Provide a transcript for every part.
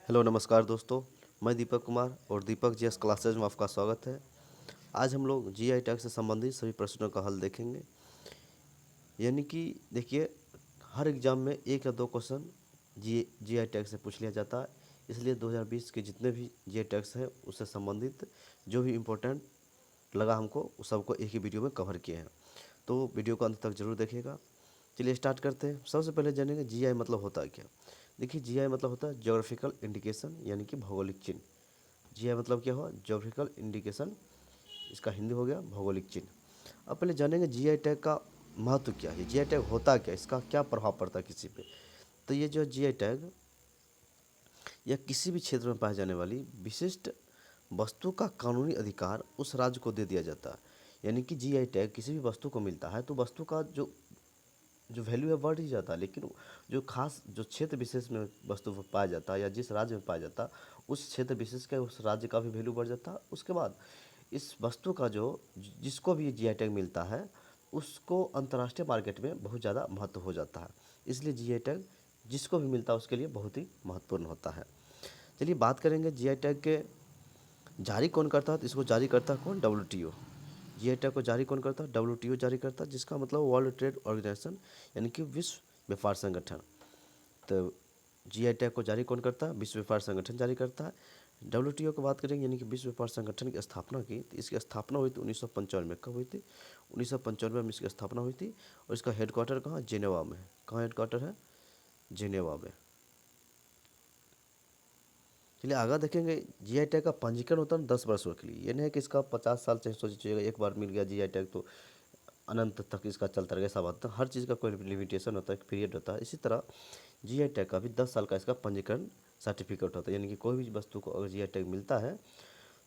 Hello नमस्कार दोस्तों। मैं दीपक कुमार और दीपक जीएस क्लासेज में आपका स्वागत है। आज हम लोग जीआई टैग से संबंधित सभी प्रश्नों का हल देखेंगे। यानी कि देखिए, हर एग्ज़ाम में एक या दो क्वेश्चन जीआई टैग से पूछ लिया जाता है। इसलिए 2020 के जितने भी जीआई टैग्स हैं उससे संबंधित जो भी इम्पोर्टेंट लगा हमको उस सबको एक ही वीडियो में कवर किए हैं। तो वीडियो को अंत तक जरूर देखिएगा। चलिए स्टार्ट करते हैं। सबसे पहले जानेंगे जीआई मतलब होता है क्या। देखिए, जीआई मतलब होता है ज्योग्राफिकल इंडिकेशन, यानी कि भौगोलिक चिन्ह। जीआई मतलब क्या हुआ? Geographical indication. इसका हिंदी हो गया भौगोलिक चिन्ह। अब पहले जानेंगे जीआई टैग का महत्व क्या है, जीआई टैग होता क्या, इसका क्या प्रभाव पड़ता है किसी पे। तो ये जो जीआई टैग या किसी भी क्षेत्र में पाई जाने वाली विशिष्ट वस्तु का कानूनी अधिकार उस राज्य को दे दिया जाता है। यानी कि जीआई टैग किसी भी वस्तु को मिलता है तो वस्तु का जो जो वैल्यू है बढ़ ही जाता है, लेकिन जो खास जो क्षेत्र विशेष में वस्तु पाया जाता है या जिस राज्य में पाया जाता है उस क्षेत्र विशेष का उस राज्य का भी वैल्यू बढ़ जाता है। उसके बाद इस वस्तु का जो जिसको भी जीआई टैग मिलता है उसको अंतर्राष्ट्रीय मार्केट में बहुत ज़्यादा महत्व हो जाता है। इसलिए जीआई टैग जिसको भी मिलता है उसके लिए बहुत ही महत्वपूर्ण होता है। चलिए बात करेंगे जीआई टैग के जारी कौन करता है। तो इसको जारी करता है कौन? डब्ल्यूटीओ। जीआई टैग को जारी कौन करता है? डब्ल्यूटीओ जारी करता है, जिसका मतलब वर्ल्ड ट्रेड ऑर्गेनाइजेशन, यानी कि विश्व व्यापार संगठन। तो जीआई टैग को जारी कौन करता है? विश्व व्यापार संगठन जारी करता है। डब्ल्यूटीओ की बात करेंगे, यानी कि विश्व व्यापार संगठन की स्थापना की, तो इसकी स्थापना हुई थी 1995 में। कब हुई थी? 1995 में इसकी स्थापना हुई थी। और इसका हेडक्वार्टर कहाँ? जेनेवा में है। कहाँ हेडक्वार्टर है? जेनेवा में। चलिए आगे देखेंगे। जीआई टैग का पंजीकरण होता है 10 वर्षों के लिए। ये नहीं है कि इसका 50 साल चाहे सोचिएगा एक बार मिल गया जीआई टैग तो अनंत तक इसका चलता रहेगा। ऐसा बात है, हर चीज़ का कोई लिमिटेशन होता है, एक पीरियड होता है। इसी तरह जीआई टैग का भी 10 साल का इसका पंजीकरण सर्टिफिकेट होता है। यानी कि कोई भी वस्तु को अगर जीआई टैग मिलता है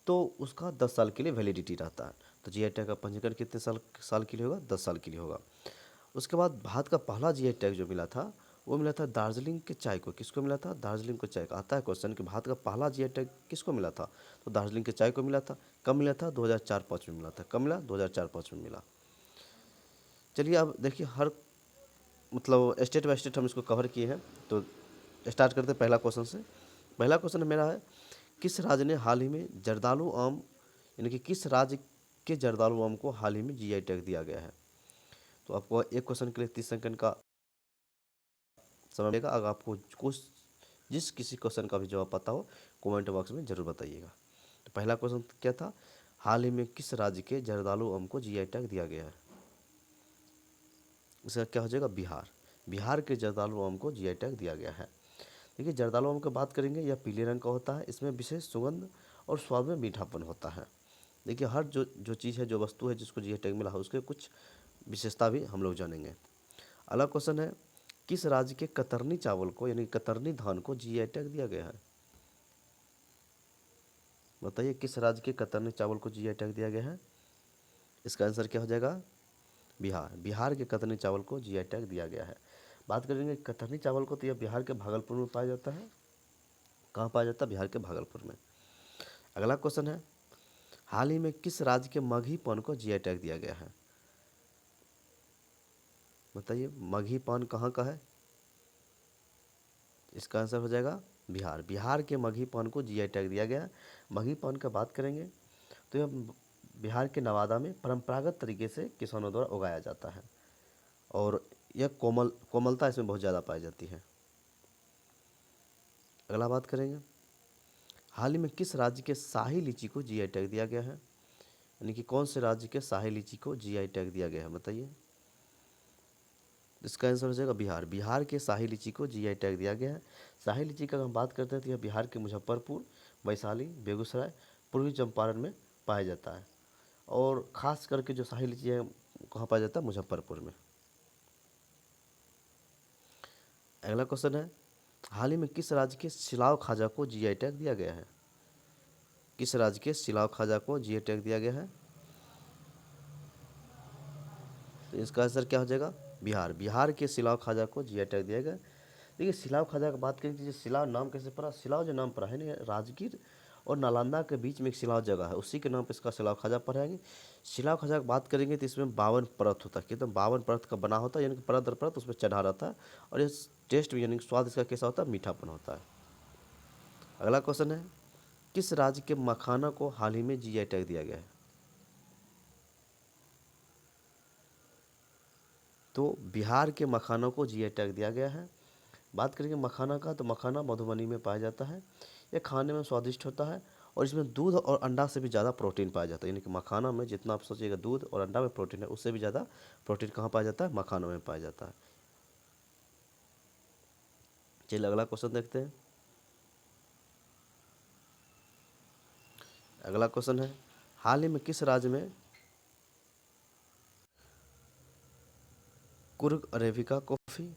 तो उसका 10 साल के लिए वैलिडिटी रहता है। तो जीआई टैग का पंजीकरण कितने साल के लिए होगा? 10 साल के लिए होगा। उसके बाद भारत का पहला जीआई टैग जो मिला था वो मिला था दार्जिलिंग के चाय को। किसको मिला था? दार्जिलिंग को चाय का। आता है क्वेश्चन कि भारत का पहला जीआई टैग किसको मिला था? तो दार्जिलिंग के चाय को मिला था। कब मिला था? 2004-05 में मिला था। कब मिला? 2004-05 में मिला। चलिए अब देखिए, हर मतलब स्टेट बाय स्टेट हम इसको कवर किए हैं। तो स्टार्ट करते हैं पहला क्वेश्चन से। पहला क्वेश्चन मेरा है, किस राज्य ने हाल ही में जर्दालू आम, यानी कि किस राज्य के जर्दालू आम को हाल ही में जीआई टैग दिया गया है? तो आपको एक क्वेश्चन के लिए 30 सेकंड का समय मिलेगा। अगर आपको कुछ जिस किसी क्वेश्चन का भी जवाब पता हो कमेंट बॉक्स में ज़रूर बताइएगा। तो पहला क्वेश्चन क्या था? हाल ही में किस राज्य के जर्दालू आम को जीआई टैग दिया गया है? इसका क्या हो जाएगा? बिहार। बिहार के जर्दालू आम को जीआई टैग दिया गया है। देखिए, जर्दालू आम की बात करेंगे, यह पीले रंग का होता है। इसमें विशेष सुगंध और स्वाद में मीठापन होता है। देखिए, हर जो जो चीज़ है, जो वस्तु है जिसको जीआई टैग मिला है उसके कुछ विशेषता भी हम लोग जानेंगे। अगला क्वेश्चन है, किस राज्य के कतरनी चावल को, यानी कतरनी धान को जीआई टैग दिया गया है? बताइए, किस राज्य के कतरनी चावल को जीआई टैग दिया गया है? इसका आंसर क्या हो जाएगा? बिहार। बिहार के कतरनी चावल को जीआई टैग दिया गया है। बात करेंगे कतरनी चावल को, तो यह बिहार के भागलपुर में पाया जाता है। कहाँ पाया जाता है? बिहार के भागलपुर में। अगला क्वेश्चन है, हाल ही में किस राज्य के मगही पान को जीआई टैग दिया गया है? बताइए, मगही पान कहाँ का है? इसका आंसर हो जाएगा बिहार। बिहार के मगही पान को जीआई टैग दिया गया है। मगही पान का बात करेंगे तो यह बिहार के नवादा में परंपरागत तरीके से किसानों द्वारा उगाया जाता है और यह कोमलता इसमें बहुत ज़्यादा पाई जाती है। अगला बात करेंगे, हाल ही में किस राज्य के शाही लीची को जीआई टैग दिया गया है? यानी कि कौन से राज्य के शाही लीची को जीआई टैग दिया गया है? बताइए। इसका आंसर हो जाएगा बिहार। बिहार के शाही लीची को जीआई टैग दिया गया है। शाही लीची का हम बात करते हैं तो यह बिहार के मुजफ्फरपुर, वैशाली, बेगूसराय, पूर्वी चंपारण में पाया जाता है और ख़ास करके जो शाही लीची है कहाँ पाया जाता है? मुजफ्फरपुर में। अगला क्वेश्चन है, हाल ही में किस राज्य के सिलाव खाजा को जीआई टैग दिया गया है? किस राज्य के सिलाव खाजा को जीआई टैग दिया गया है? तो इसका आंसर क्या हो जाएगा? बिहार। बिहार के सिलाव खाजा को जीआई टैग दिया गया। देखिए, सिलाव खाजा की बात करें तो सिलाव नाम कैसे पड़ा? सिलाव जो नाम पड़ा है ना, राजगीर और नालंदा के बीच में एक सिलाव जगह है, उसी के नाम पर इसका सिलाव खाजा पढ़ाएंगे। सिलाव खाजा की बात करेंगे तो इसमें 52 परत होता है, एकदम 52 परत का बना होता है, यानी कि परत दर परत उसमें चढ़ा रहता है और इस टेस्ट में यानी कि स्वाद इसका कैसा होता है? मीठापन होता है। अगला क्वेश्चन है, किस राज्य के मखाना को हाल ही में जीआई टैग दिया गया है? तो बिहार के मखानों को जीआई टैग दिया गया है। बात करेंगे मखाना का, तो मखाना मधुबनी में पाया जाता है। ये खाने में स्वादिष्ट होता है और इसमें दूध और अंडा से भी ज़्यादा प्रोटीन पाया जाता है। यानी कि मखाना में जितना आप सोचिएगा दूध और अंडा में प्रोटीन है, उससे भी ज़्यादा प्रोटीन कहाँ पाया जाता है? मखानों में पाया जाता है। चलिए अगला क्वेश्चन देखते हैं। अगला क्वेश्चन है, हाल ही में किस राज्य में Coorg arabica coffee,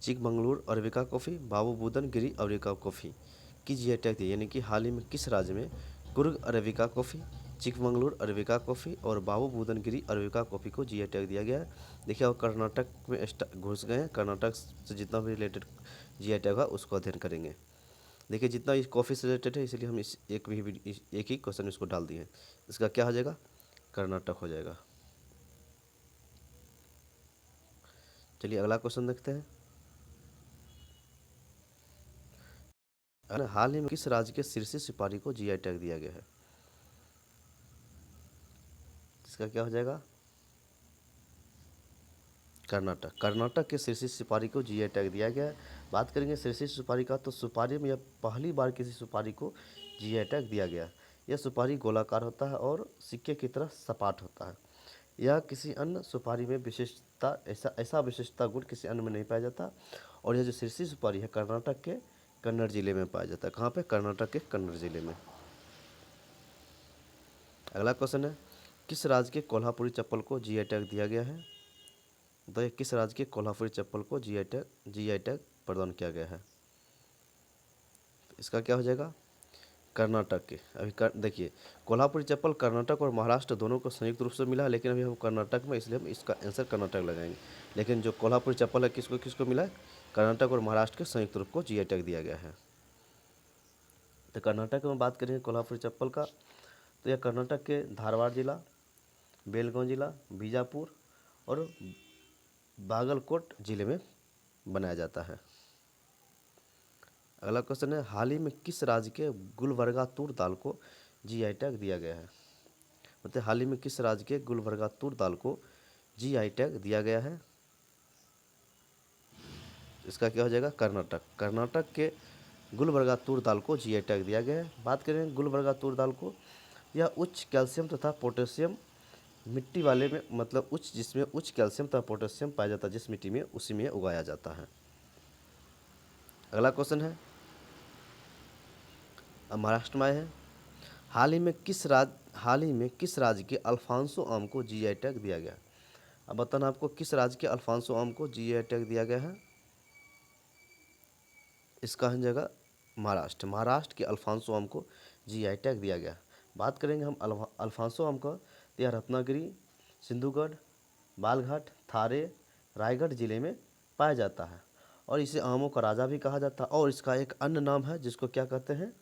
Chikmagalur arabica coffee, Baba Budan Giri arabica coffee की जीआई टैग दी? यानी कि हाल ही में किस राज्य में Coorg arabica coffee, Chikmagalur arabica coffee और बाबू बुदन गिरी अरेबिका कॉफ़ी को जीआई टैग दिया गया है? देखिए वो कर्नाटक में घुस गए हैं। कर्नाटक से जितना भी रिलेटेड जीआई टैग है उसको अध्ययन करेंगे। देखिए जितना इस कॉफ़ी से रिलेटेड है, इसलिए हम एक ही क्वेश्चन इसको डाल दिए हैं। इसका क्या हो जाएगा? कर्नाटक हो जाएगा। चलिए अगला क्वेश्चन देखते हैं। हाल ही में किस राज्य के शीर्षी सुपारी को जीआई टैग दिया गया है? इसका क्या हो जाएगा? कर्नाटक। कर्नाटक के शीर्षी सुपारी को जीआई टैग दिया गया है। बात करेंगे शीर्षी सुपारी का, तो सुपारी में यह पहली बार किसी सुपारी को जीआई टैग दिया गया है। यह सुपारी गोलाकार होता है और सिक्के की तरह सपाट होता है। यह किसी अन्य सुपारी में विशिष्टता ऐसा विशिष्टता गुण किसी अन्य में नहीं पाया जाता। और यह जो शीर्षी सुपारी है कर्नाटक के कन्नड़ जिले में पाया जाता है। कहाँ पे? कर्नाटक के कन्नड़ जिले में। अगला क्वेश्चन है, किस राज्य के कोल्हापुरी चप्पल को जीआई टैग दिया गया है? बताइए किस राज्य के कोल्हापुरी चप्पल को जीआई टैग प्रदान किया गया है? इसका क्या हो जाएगा? कर्नाटक के। देखिए कोल्हापुरी चप्पल कर्नाटक और महाराष्ट्र दोनों को संयुक्त रूप से मिला है, लेकिन अभी हम कर्नाटक में, इसलिए हम इसका आंसर कर्नाटक लगाएंगे। लेकिन जो कोल्हापुरी चप्पल है किसको किसको मिला है? कर्नाटक और महाराष्ट्र के संयुक्त रूप को जीआई टैग दिया गया है। तो कर्नाटक में बात करेंगे कोल्हापुरी चप्पल का, तो यह कर्नाटक के धारवाड़ जिला, बेलगांव जिला, बीजापुर और बागलकोट जिले में बनाया जाता है। अगला क्वेश्चन है, हाल ही में किस राज्य के गुलबर्गा तूर दाल को जीआई टैग दिया गया है? मतलब हाल ही में किस राज्य के गुलबर्गा तूर दाल को जीआई टैग दिया गया है? इसका क्या हो जाएगा? कर्नाटक। कर्नाटक के गुलबर्गा तूर दाल को जीआई टैग दिया गया है। बात करें गुलबर्गा तूर दाल को, यह उच्च कैल्शियम तथा पोटेशियम मिट्टी वाले में, मतलब जिसमें उच्च कैल्शियम तथा पोटेशियम पाया जाता है, जिस मिट्टी में उसी में उगाया जाता है। अगला क्वेश्चन है, अब महाराष्ट्र में आए हैं। हाल ही में किस राज्य के अल्फांसो आम को जीआई टैग दिया गया? अब बताना आपको किस राज्य के अल्फांसो आम को जीआई टैग दिया गया है? इसका है जगह महाराष्ट्र। महाराष्ट्र के अल्फांसो आम को जीआई टैग दिया गया। बात करेंगे हम अल्फांसो आम का, तो यह रत्नागिरी, सिंधुगढ़, बालघाट, थारे, रायगढ़ जिले में पाया जाता है और इसे आमों का राजा भी कहा जाता है। और इसका एक अन्य नाम है जिसको क्या कहते हैं?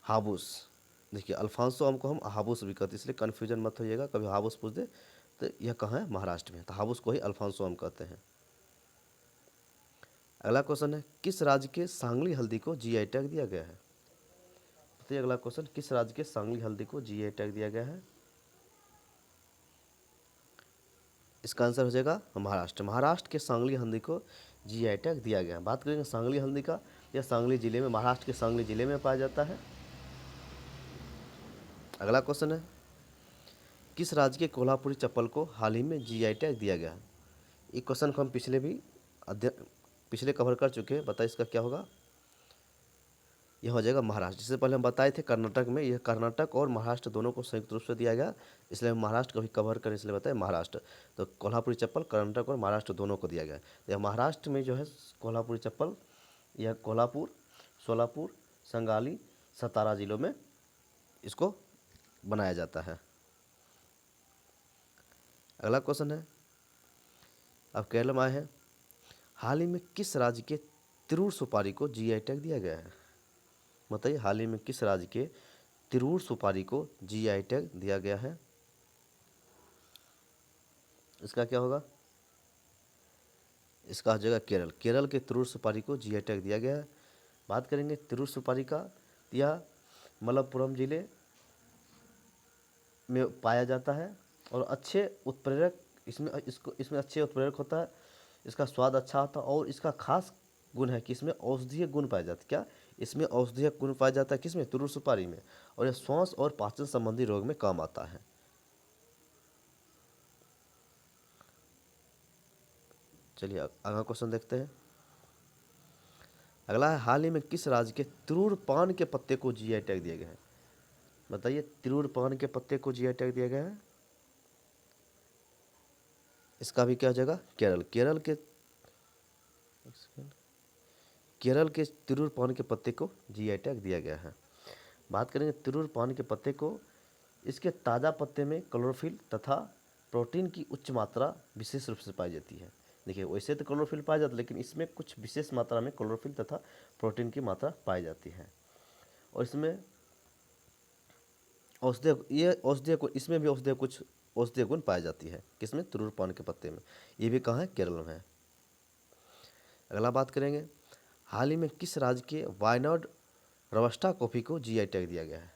हाबूस। देखिए अल्फांसो आम को हम हाबूस भी कहते हैं, इसलिए कन्फ्यूजन मत होइएगा, कभी हाबूस पूछ दे तो यह कहाँ है? महाराष्ट्र में, तो हाबूस को ही अल्फांसो आम कहते हैं। अगला क्वेश्चन है, किस राज्य के सांगली हल्दी को जीआई टैग दिया गया है? बताइए अगला क्वेश्चन, किस राज्य के सांगली हल्दी को जीआई टैग दिया गया है? इसका आंसर हो जाएगा महाराष्ट्र। महाराष्ट्र के सांगली हल्दी को जीआई टैग दिया गया है। बात करेंगे सांगली हल्दी का, यह सांगली जिले में, महाराष्ट्र के सांगली जिले में पाया जाता है। अगला क्वेश्चन है, किस राज्य के कोल्हापुरी चप्पल को हाल ही में जीआई टैग दिया गया है? ये क्वेश्चन को हम पिछले कवर कर चुके हैं। बताइए इसका क्या होगा? यह हो जाएगा महाराष्ट्र। जिससे पहले हम बताए थे कर्नाटक में, यह कर्नाटक और महाराष्ट्र दोनों को संयुक्त रूप से दिया गया, इसलिए हम महाराष्ट्र को भी कवर करें, इसलिए बताए महाराष्ट्र। तो कोल्हापुरी चप्पल कर्नाटक और महाराष्ट्र दोनों को दिया गया। तो यह महाराष्ट्र में जो है कोल्हापुरी चप्पल, यह कोल्हापुर, सोलापुर, संगाली, सतारा जिलों में इसको बनाया जाता है। अगला क्वेश्चन है, अब केरल में आए हैं। हाल ही में किस राज्य के तिरूर सुपारी को जीआई टैग दिया गया है? बताइए हाल ही में किस राज्य के तिरूर सुपारी को जीआई टैग दिया गया है? इसका क्या होगा? इसका हो जाएगा केरल। केरल के तिरूर सुपारी को जीआई टैग दिया गया है। बात करेंगे तिरूर सुपारी का, यह मलप्पुरम जिले में पाया जाता है और अच्छे उत्प्रेरक इसमें अच्छे उत्प्रेरक होता है। इसका स्वाद अच्छा होता है और इसका खास गुण है कि इसमें औषधीय गुण पाए जाते हैं। क्या इसमें औषधीय गुण पाया जाता है? किसमें? तुरु सुपारी में। और यह श्वास और पाचन संबंधी रोग में काम आता है। चलिए अगला क्वेश्चन देखते हैं। अगला है, हाल ही में किस राज्य के तिरूर पान के पत्ते को जीआई टैग दिया गया है? बताइए, तिरूर पान के पत्ते को जीआई टैग दिया गया है। इसका भी क्या हो जाएगा? केरल। केरल के तिरूर पान के पत्ते को जीआई टैग दिया गया है। बात करेंगे तिरूर पान के पत्ते को, इसके ताज़ा पत्ते में क्लोरोफिल तथा प्रोटीन की उच्च मात्रा विशेष रूप से पाई जाती है। देखिए, वैसे तो क्लोरोफिल पाया जाता है, लेकिन इसमें कुछ विशेष मात्रा में क्लोरोफिल तथा प्रोटीन की मात्रा पाई जाती है। और इसमें इसमें भी कुछ औषधीय गुण पाई जाती है। किसमें? तिरूर पान के पत्ते में। ये भी कहाँ है? केरल में है। अगला बात करेंगे, हाल ही में किस राज्य के वायनाड रोबस्टा कॉफ़ी को जीआई टैग दिया गया है?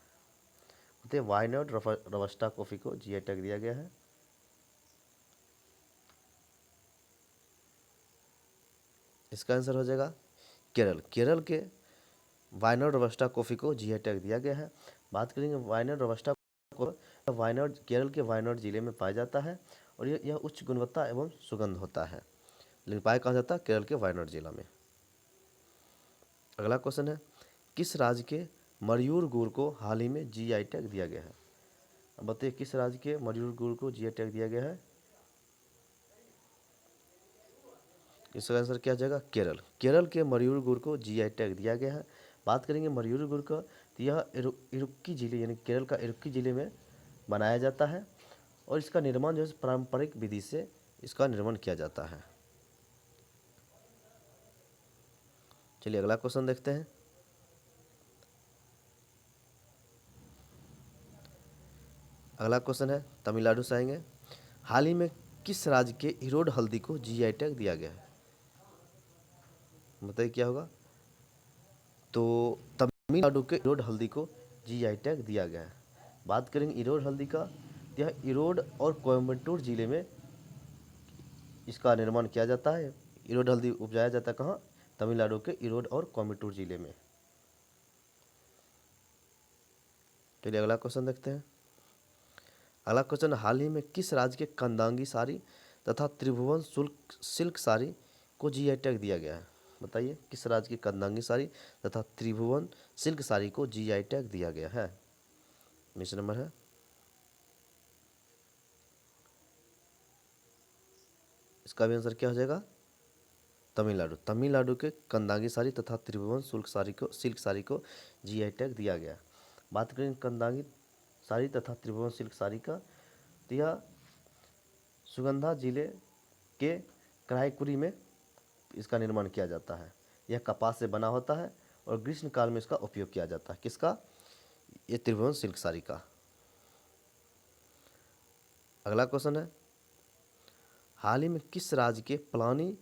बताइए, वायनाड रोबस्टा कॉफ़ी को जीआई टैग दिया गया है। इसका आंसर हो जाएगा केरल के वायनाड रोबस्टा कॉफ़ी को जीआई टैग दिया गया है। बात करेंगे वायनाड रोबस्टा को, वायनाड केरल के वायनाड जिले में पाया जाता है और यह उच्च गुणवत्ता एवं सुगंध होता है। लेकिन पाया कहाँ जाता है? केरल के वायनाड जिला में। अगला क्वेश्चन है, किस राज्य के मयूर गुड़ को हाल ही में जीआई टैग दिया गया है? अब बताइए, किस राज्य के मयूर गुड़ को जीआई टैग दिया गया है? इसका आंसर क्या हो जाएगा? केरल के मयूर गुड़ को जीआई टैग दिया गया है। बात करेंगे मयूर गुड़ का, तो यह इडुक्की जिले यानी केरल का इडुक्की जिले में बनाया जाता है और इसका निर्माण जो है पारंपरिक विधि से इसका निर्माण किया जाता है। चलिए अगला क्वेश्चन देखते हैं। अगला क्वेश्चन है, तमिलनाडु से आएंगे। हाल ही में किस राज्य के इरोड हल्दी को जीआई टैग दिया गया है? बताइए क्या होगा? तो तमिलनाडु के इरोड हल्दी को जीआई टैग दिया गया है। बात करेंगे इरोड हल्दी का, यह इरोड और कोयम्बटूर जिले में इसका निर्माण किया जाता है। इरोड हल्दी उपजाया जाता है कहाँ? तमिलनाडु के इरोड और कोयम्बटूर जिले में। चलिए अगला क्वेश्चन देखते हैं। अगला क्वेश्चन, हाल ही में किस राज्य के कंदांगी साड़ी तथा त्रिभुवन सिल्क साड़ी को जीआई टैग दिया गया है? बताइए, किस राज्य की कंदांगी साड़ी तथा त्रिभुवन सिल्क साड़ी को जीआई टैग दिया गया है? नेक्स्ट नंबर है, इसका भी आंसर क्या हो जाएगा? तमिलनाडु के कंदांगी साड़ी तथा त्रिभुवन सिल्क साड़ी को जीआई टैग दिया गया। बात करें कंदांगी साड़ी तथा त्रिभुवन सिल्क साड़ी का, तो यह सुगंधा जिले के कराईकुरी में इसका निर्माण किया जाता है। यह कपास से बना होता है और ग्रीष्म काल में इसका उपयोग किया जाता है। किसका? ये त्रिभुवन सिल्क साड़ी का। अगला क्वेश्चन है, हाल ही में किस राज्य के पलानी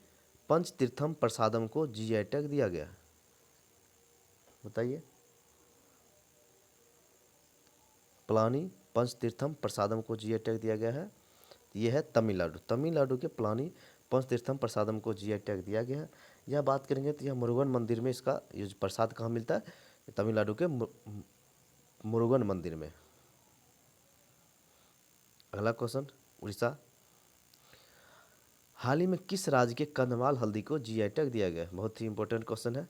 पंचतीर्थम प्रसादम को जीआई टैग दिया गया है? बताइए, पलानी पंचतीर्थम प्रसादम को जीआई टैग दिया गया है। यह है तमिलनाडु के पलानी पंचतीर्थम प्रसादम को जीआई टैग दिया गया है। यह बात करेंगे तो यह मुरुगन मंदिर में इसका ये प्रसाद कहाँ मिलता है? तमिलनाडु के मुरुगन मंदिर में। अगला क्वेश्चन, उड़ीसा। हाल ही में किस राज्य के कंधमाल हल्दी को जीआई टैग दिया गया है? बहुत ही इंपॉर्टेंट क्वेश्चन है।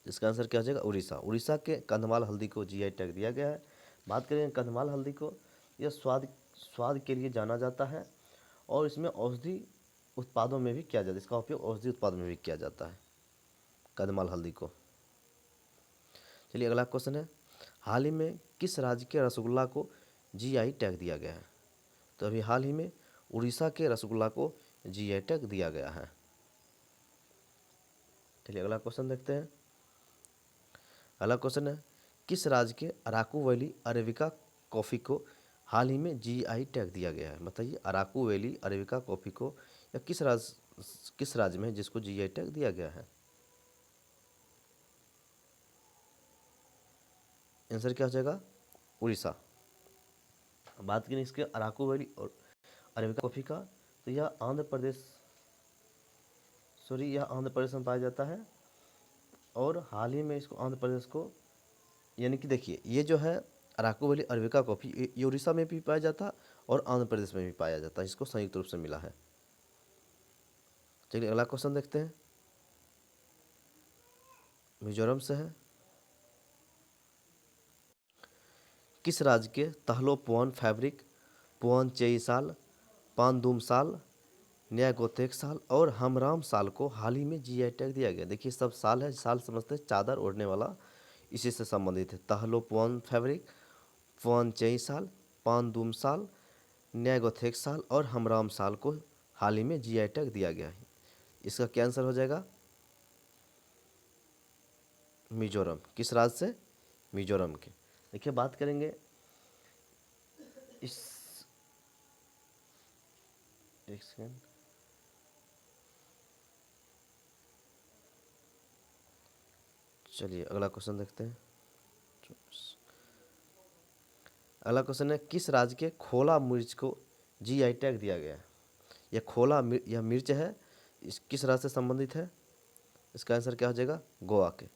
इसका आंसर क्या हो जाएगा? उड़ीसा के कंधमाल हल्दी को जीआई टैग दिया गया है। बात करें कंधमाल हल्दी को, यह स्वाद के लिए जाना जाता है और इसमें औषधि उत्पादों में भी किया जाता है। इसका उपयोग औषधि उत्पादों में भी किया जाता है कंधमाल हल्दी को। चलिए अगला क्वेश्चन है, हाल ही में किस राज्य के रसगुल्ला को जीआई टैग दिया गया है? तो अभी हाल ही में उड़ीसा के रसगुल्ला को जीआई टैग दिया गया है। चलिए अगला क्वेश्चन देखते हैं। अगला क्वेश्चन है, किस राज्य के अराकू वैली अरेबिका कॉफ़ी को हाल ही में जीआई टैग दिया गया है? बताइए, अराकू वैली अरेबिका कॉफ़ी को या किस राज्य में है जिसको जीआई टैग दिया गया है? आंसर क्या हो जाएगा? उड़ीसा। बात करें इसके अराकू वैली और अरेबिका कॉफ़ी का, तो यह आंध्र प्रदेश में पाया जाता है। और हाल ही में इसको आंध्र प्रदेश को, यानी कि देखिए ये जो है अराकू वैली अरेबिका कॉफ़ी, ये उड़ीसा में भी पाया जाता है और आंध्र प्रदेश में भी पाया जाता है, इसको संयुक्त रूप से मिला है। चलिए अगला क्वेश्चन देखते हैं, मिजोरम से है। किस राज्य के तहलो पुआन फैब्रिक, पुआन चेई साल, पानदुम साल, न्यागोतेक साल और हमराम साल को हाल ही में जीआई टैग दिया गया? देखिए सब साल है, साल समझते हैं चादर ओढ़ने वाला, इसी से संबंधित है। तहलो पुआन फैब्रिक, पुआन चेई साल, पानदुम साल, न्यागोथेक साल और हमराम साल को हाल ही में जीआई टैग दिया गया है। इसका क्या आंसर हो जाएगा? मिजोरम। किस राज्य से? मिजोरम के। देखिए बात करेंगे इस, एक सेकेंड, चलिए अगला क्वेश्चन देखते हैं। अगला क्वेश्चन है, किस राज्य के खोला मिर्च को जीआई टैग दिया गया है? यह मिर्च है, इस किस राज्य से संबंधित है? इसका आंसर क्या हो जाएगा? गोवा के।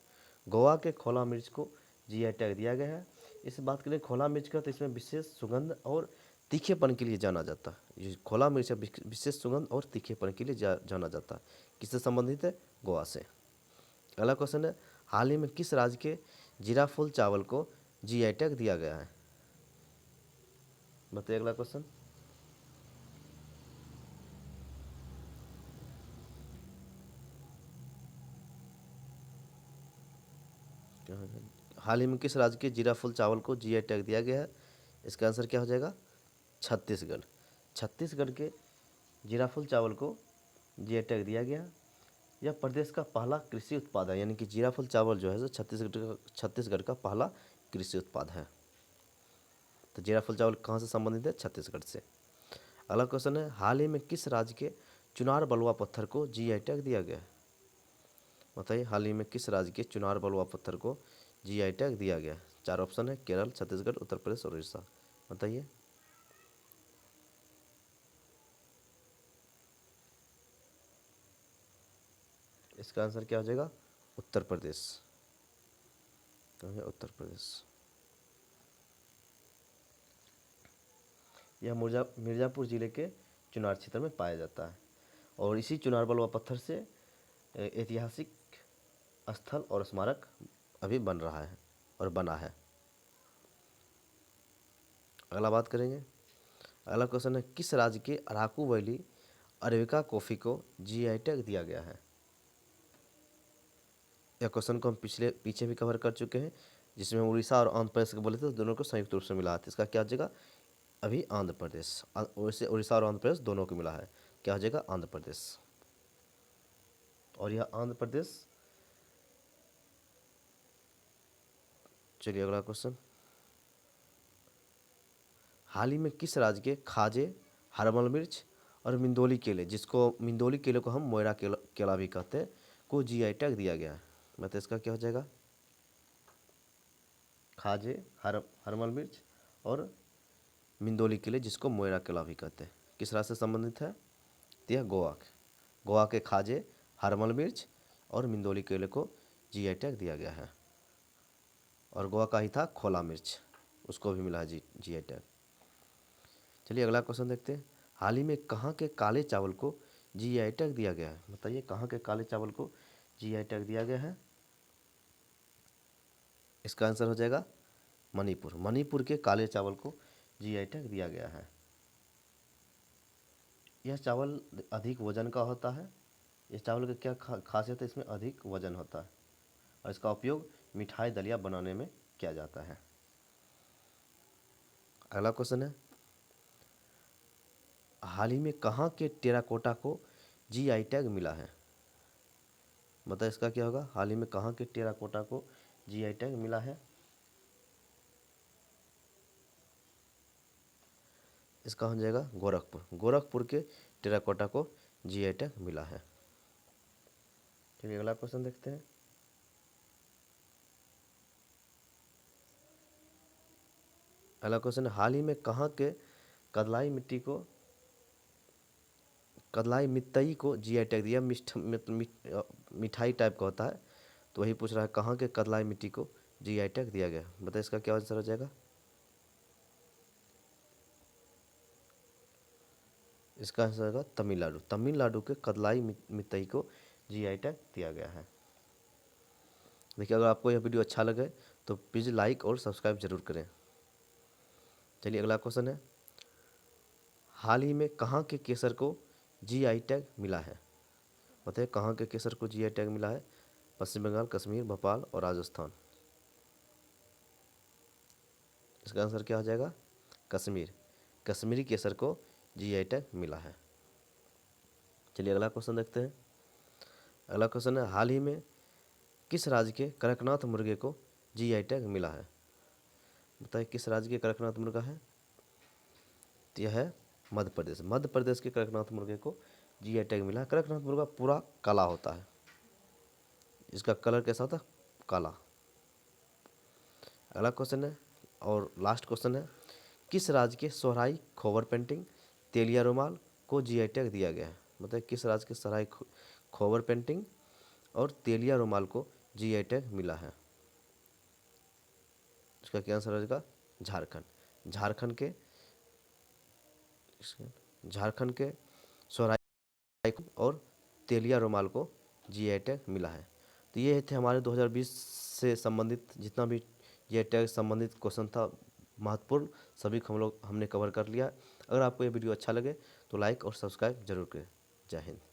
गोवा के खोला मिर्च को जीआई टैग दिया गया है। इस बात के लिए खोला मिर्च का, तो इसमें विशेष सुगंध और तीखेपन के लिए जाना जाता है। ये खोला मिर्च विशेष सुगंध और तीखेपन के लिए जाना जाता है। किससे संबंधित है? गोवा से। अगला क्वेश्चन है, हाल ही में किस राज्य के जीराफुल चावल को जीआई टैग दिया गया है? बताइए अगला क्वेश्चन। हाल ही में किस राज्य के जीराफुल चावल को जीआई टैग दिया गया है? इसका आंसर क्या हो जाएगा? छत्तीसगढ़। छत्तीसगढ़ के जीराफुल चावल को जीआई टैग दिया गया। यह प्रदेश का पहला कृषि उत्पाद है, यानी कि जीराफुल चावल जो है जो छत्तीसगढ़ का पहला कृषि उत्पाद है। तो जीराफुल चावल कहाँ से संबंधित है? छत्तीसगढ़ से। अगला क्वेश्चन है, हाल ही में किस राज्य के चुनार बलुआ पत्थर को जीआई टैग दिया गया है? बताइए हाल ही में किस राज्य के चुनार बलुआ पत्थर को जीआई टैग दिया गया? 4 ऑप्शन है, केरल, छत्तीसगढ़, उत्तर प्रदेश और उड़ीसा। बताइए। इसका आंसर क्या हो जाएगा? उत्तर प्रदेश। उत्तर प्रदेश। यह मिर्ज़ापुर जिले के चुनार क्षेत्र में पाया जाता है और इसी चुनार बलुआ पत्थर से ऐतिहासिक स्थल और स्मारक अभी बन रहा है और बना है। अगला बात करेंगे, अगला क्वेश्चन है, किस राज्य के अराकू वैली अरेबिका कॉफ़ी को जीआई टैग दिया गया है? यह क्वेश्चन को हम पीछे भी कवर कर चुके हैं, जिसमें उड़ीसा और आंध्र प्रदेश के बोले थे, तो दोनों को संयुक्त रूप से मिला है। इसका क्या हो जाएगा? अभी आंध्र प्रदेश। वैसे उड़ीसा और आंध्र प्रदेश दोनों को मिला है। क्या हो जाएगा? आंध्र प्रदेश। और यह आंध्र प्रदेश। चलिए अगला क्वेश्चन, हाल ही में किस राज्य के खाजे, हरमल मिर्च और मिंदोली केले, जिसको मिंदोली केले को हम मोयरा केला भी कहते हैं, को जीआई टैग दिया गया है? मतलब इसका क्या हो जाएगा? खाजे, हरमल मिर्च और मिंदोली केले, जिसको मोयरा केला भी कहते हैं, किस राज्य से संबंधित है? तो यह गोवा के खाजे, हरमल मिर्च और मिंदोली केले को जीआई टैग दिया गया है। और गोवा का ही था खोला मिर्च, उसको भी मिला है जीआई टैग। चलिए अगला क्वेश्चन देखते हैं, हाल ही में कहाँ के काले चावल को जीआई टैग दिया गया है? बताइए कहाँ के काले चावल को जीआई टैग दिया गया है? इसका आंसर हो जाएगा मणिपुर। मणिपुर के काले चावल को जीआई टैग दिया गया है। यह चावल अधिक वजन का होता है। इस चावल का क्या खासियत है? इसमें अधिक वजन होता है और इसका उपयोग मिठाई दलिया बनाने में किया जाता है। अगला क्वेश्चन है, हाल ही में कहाँ के टेराकोटा को जीआई टैग मिला है? बताइए इसका क्या होगा? हाल ही में कहाँ के टेराकोटा को जीआई टैग मिला है? इसका हो जाएगा गोरखपुर। गोरखपुर के टेराकोटा को जीआई टैग मिला है। चलिए अगला क्वेश्चन देखते हैं, अगला क्वेश्चन है, हाल ही में कहाँ के कदलाई मितई को जीआई टैग दिया। मिठाई टाइप का होता है, तो वही पूछ रहा है कहाँ के कदलाई मिट्टी को जीआई टैग दिया गया। बताइए इसका क्या आंसर हो जाएगा। इसका आंसर होगा तमिलनाडु। तमिलनाडु के कदलाई मितई को जीआई टैग दिया गया है। देखिए, अगर आपको यह वीडियो अच्छा लगे तो प्लीज़ लाइक और सब्सक्राइब जरूर करें। चलिए अगला क्वेश्चन है, हाल ही में कहाँ के केसर को जीआई टैग मिला है। बताइए कहाँ के केसर को जीआई टैग मिला है। पश्चिम बंगाल, कश्मीर, भोपाल और राजस्थान। इसका आंसर क्या हो जाएगा, कश्मीर। कश्मीरी केसर को जीआई टैग मिला है। चलिए अगला क्वेश्चन देखते हैं। अगला क्वेश्चन है, हाल ही में किस राज्य के कड़कनाथ मुर्गे को जीआई टैग मिला है। बताइए किस राज्य के कड़कनाथ मुर्गा है। तो यह है मध्य प्रदेश। मध्य प्रदेश के कड़कनाथ मुर्गे को जीआई टैग मिला है। कड़कनाथ मुर्गा पूरा काला होता है, इसका कलर कैसा होता है, काला। अगला क्वेश्चन है और लास्ट क्वेश्चन है, किस राज्य के सोहराई खोबर पेंटिंग तेलिया रुमाल को जीआई टैग दिया गया है। बताइए किस राज्य के सोहराई खोबर पेंटिंग और तेलिया रुमाल को जीआई टैग मिला है। इसका क्या आंसर होगा, झारखंड। झारखंड के सोहराई और तेलिया रुमाल को जीआई टैग मिला है। तो ये थे हमारे 2020 से संबंधित जितना भी जीआई टैग संबंधित क्वेश्चन था महत्वपूर्ण, सभी को हमने कवर कर लिया। अगर आपको ये वीडियो अच्छा लगे तो लाइक और सब्सक्राइब जरूर करें। जय हिंद।